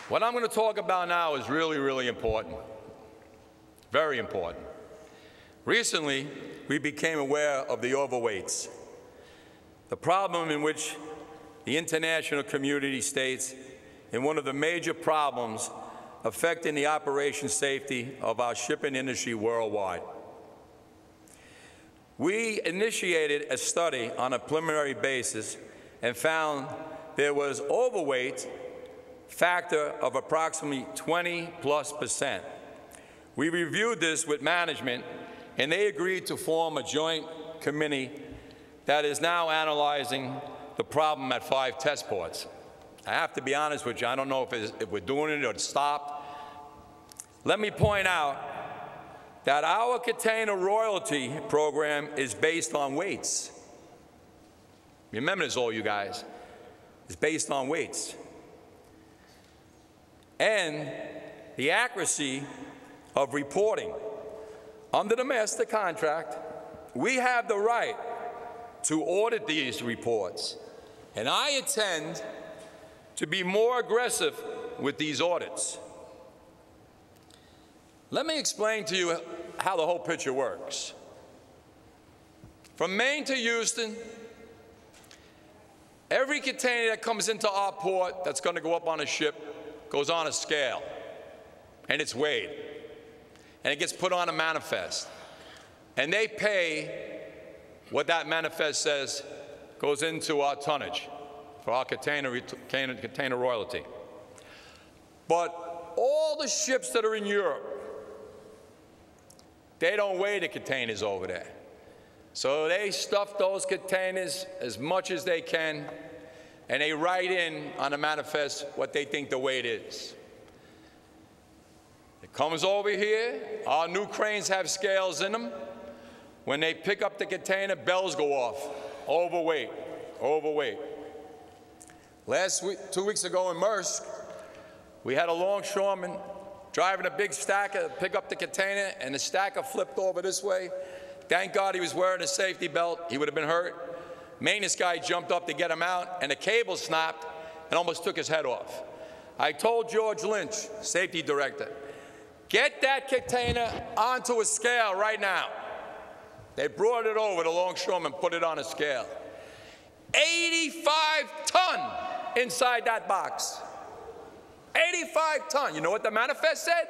What I'm going to talk about now is really, really important. Very important. Recently, we became aware of the overweights, the problem in which the international community states in one of the major problems affecting the operation safety of our shipping industry worldwide. We initiated a study on a preliminary basis and found there was overweight factor of approximately 20+%. We reviewed this with management, and they agreed to form a joint committee that is now analyzing the problem at 5 test ports. I have to be honest with you, I don't know if we're doing it or it's stopped. Let me point out that our container royalty program is based on weights. Remember this, all you guys. It's based on weights. And the accuracy of reporting. Under the master contract, we have the right to audit these reports, and I intend to be more aggressive with these audits. Let me explain to you how the whole picture works. From Maine to Houston, every container that comes into our port that's going to go up on a ship goes on a scale, and it's weighed, and it gets put on a manifest, and they pay what that manifest says goes into our tonnage for our container royalty. But all the ships that are in Europe, they don't weigh the containers over there. So they stuff those containers as much as they can, and they write in on the manifest what they think the weight is. It comes over here. Our new cranes have scales in them. When they pick up the container, bells go off. Overweight, overweight. Last week, 2 weeks ago in Maersk, we had a longshoreman driving a big stacker to pick up the container, and the stacker flipped over this way. Thank God he was wearing a safety belt. He would have been hurt. Maintenance guy jumped up to get him out, and the cable snapped and almost took his head off. I told George Lynch, safety director, get that container onto a scale right now. They brought it over, the longshoreman put it on a scale. 85 ton inside that box. 85 ton. You know what the manifest said?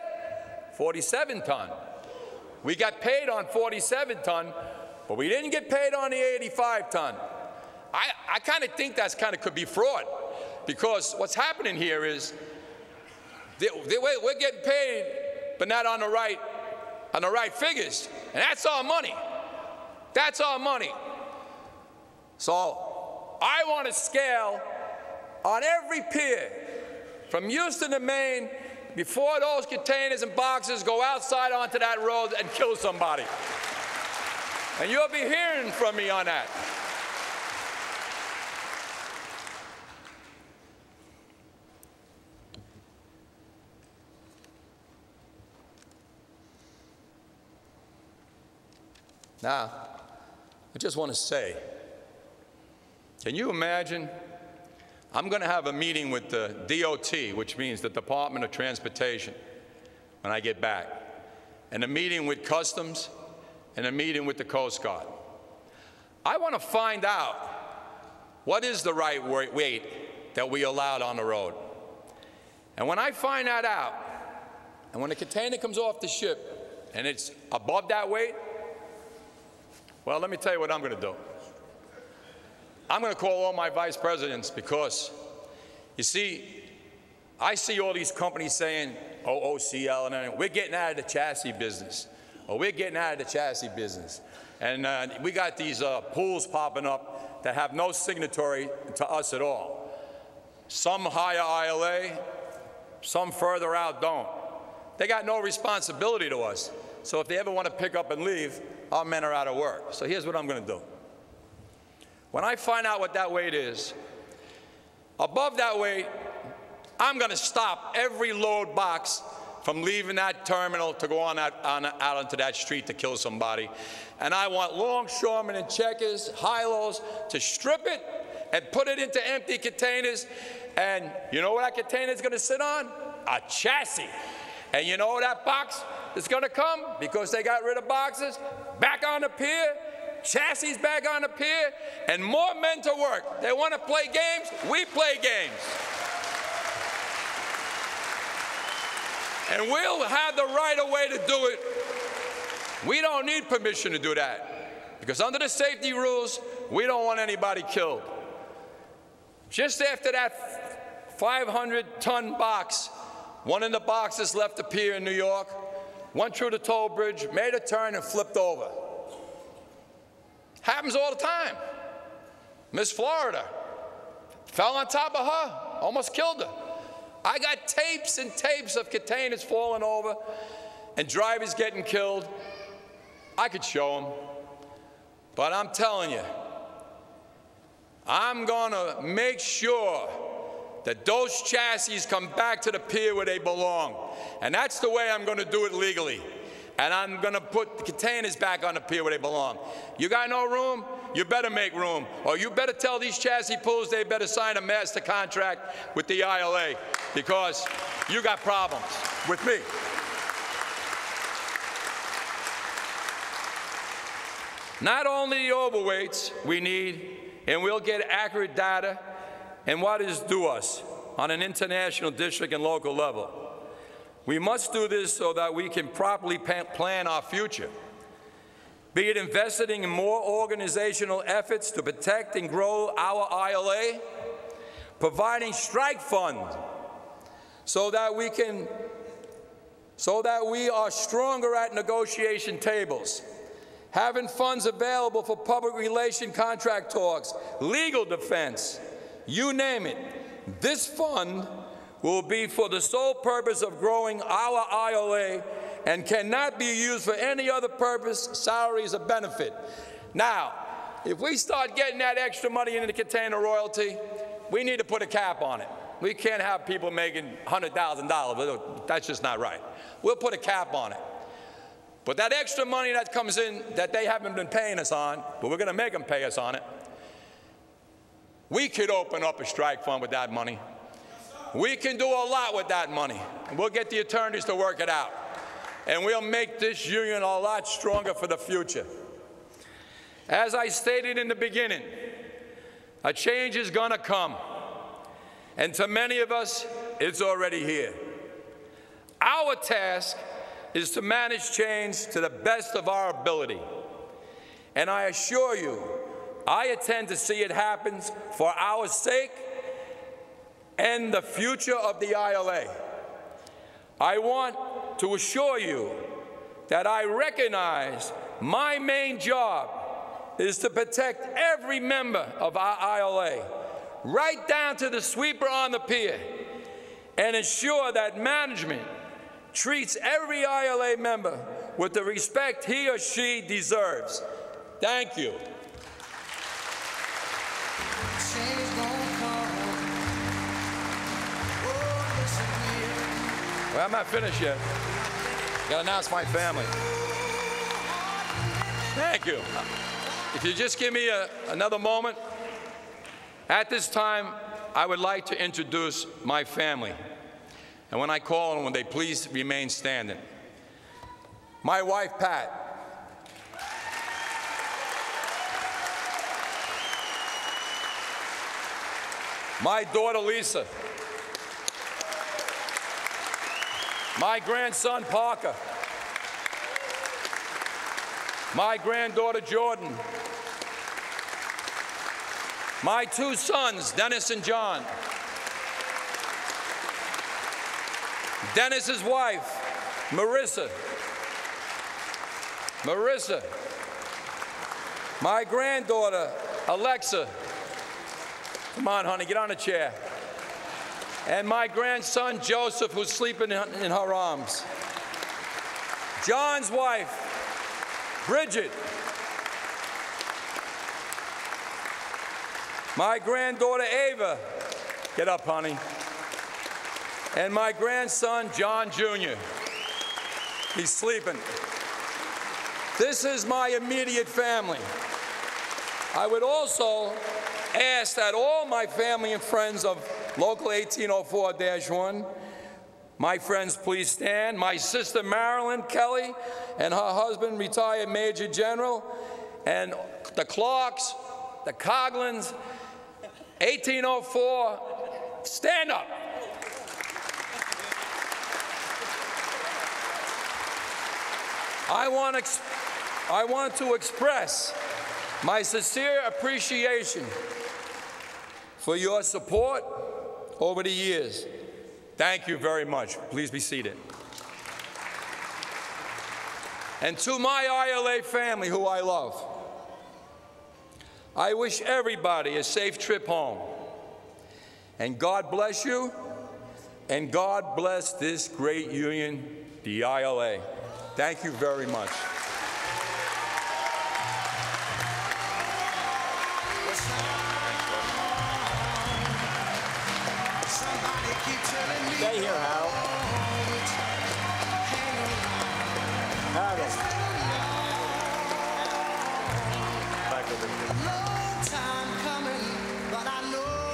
47 ton. We got paid on 47 ton, but we didn't get paid on the 85 ton. I kind of think that's could be fraud, because what's happening here is we're getting paid, but not on the right figures, and that's our money. That's our money. So I want a scale on every pier from Houston to Maine before those containers and boxes go outside onto that road and kill somebody. And you'll be hearing from me on that. Now, I just want to say, can you imagine? I'm going to have a meeting with the DOT, which means the Department of Transportation, when I get back, and a meeting with Customs, and a meeting with the Coast Guard. I want to find out what is the right weight that we allowed on the road. And when I find that out, and when the container comes off the ship and it's above that weight, well, let me tell you what I'm going to do. I'm going to call all my vice presidents, because, you see, I see all these companies saying, oh, OCL, and everything. We're getting out of the chassis business. Or we're getting out of the chassis business. And we got these pools popping up that have no signatory to us at all. Some hire ILA, some further out don't. They got no responsibility to us. So if they ever want to pick up and leave, our men are out of work. So here's what I'm going to do. When I find out what that weight is, above that weight, I'm going to stop every load box from leaving that terminal to go out onto that street to kill somebody. And I want longshoremen and checkers, high-lows, to strip it and put it into empty containers. And you know what that container is going to sit on? a chassis. And you know where that box is going to come? Because they got rid of boxes, back on the pier, chassis back on the pier, and more men to work. They want to play games, we play games. And we'll have the right of way to do it. We don't need permission to do that, because under the safety rules, we don't want anybody killed. Just after that 500-ton box, one of the boxes left the pier in New York, went through the toll bridge, made a turn, and flipped over. Happens all the time. Miss Florida fell on top of her, almost killed her. I got tapes and tapes of containers falling over and drivers getting killed. I could show them. But I'm telling you, I'm going to make sure that those chassis come back to the pier where they belong. And that's the way I'm going to do it legally. And I'm going to put the containers back on the pier where they belong. You got no room? You better make room. Or you better tell these chassis pools they better sign a master contract with the ILA, because you got problems with me. Not only the overweights we need, and we'll get accurate data and what is due us on an international, district, and local level. We must do this so that we can properly plan our future, be it investing in more organizational efforts to protect and grow our ILA, providing strike fund so that we are stronger at negotiation tables, having funds available for public relation contract talks, legal defense, you name it. This fund will be for the sole purpose of growing our ILA and cannot be used for any other purpose, salaries, or benefit. Now, if we start getting that extra money into the container royalty, we need to put a cap on it. We can't have people making $100,000. That's just not right. We'll put a cap on it. But that extra money that comes in that they haven't been paying us on, but we're going to make them pay us on it, we could open up a strike fund with that money. We can do a lot with that money. And we'll get the attorneys to work it out. And we'll make this union a lot stronger for the future. As I stated in the beginning, a change is going to come. And to many of us, it's already here. Our task is to manage change to the best of our ability. And I assure you, I intend to see it happen for our sake and the future of the ILA. I want to assure you that I recognize my main job is to protect every member of our ILA, right down to the sweeper on the pier, and ensure that management treats every ILA member with the respect he or she deserves. Thank you. Well, I'm not finished yet. I got to announce my family. Thank you. If you just give me another moment. At this time, I would like to introduce my family. And when I call them, would they please remain standing? My wife, Pat. My daughter, Lisa. My grandson, Parker. My granddaughter, Jordan. My two sons, Dennis and John. Dennis's wife, Marissa. My granddaughter, Alexa. Come on, honey, get on a chair. And my grandson, Joseph, who's sleeping in her arms. John's wife, Bridget. My granddaughter, Ava. Get up, honey. And my grandson, John Jr. He's sleeping. This is my immediate family. I would also ask that all my family and friends of Local 1804-1 My friends, please stand. My sister Marilyn Kelly and her husband, retired Major General, and the Clarks, the Coglins, 1804, stand up. I want to express my sincere appreciation for your support over the years. Thank you very much. Please be seated. And to my ILA family, who I love, I wish everybody a safe trip home. And God bless you, and God bless this great union, the ILA. Thank you very much. Stay here, Hal.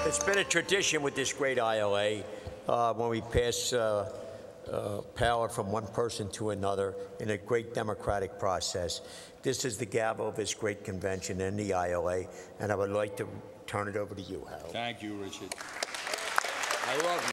It's been a tradition with this great ILA when we pass power from one person to another in a great democratic process. This is the gavel of this great convention in the ILA, and I would like to turn it over to you, Hal. Thank you, Richard. I love you.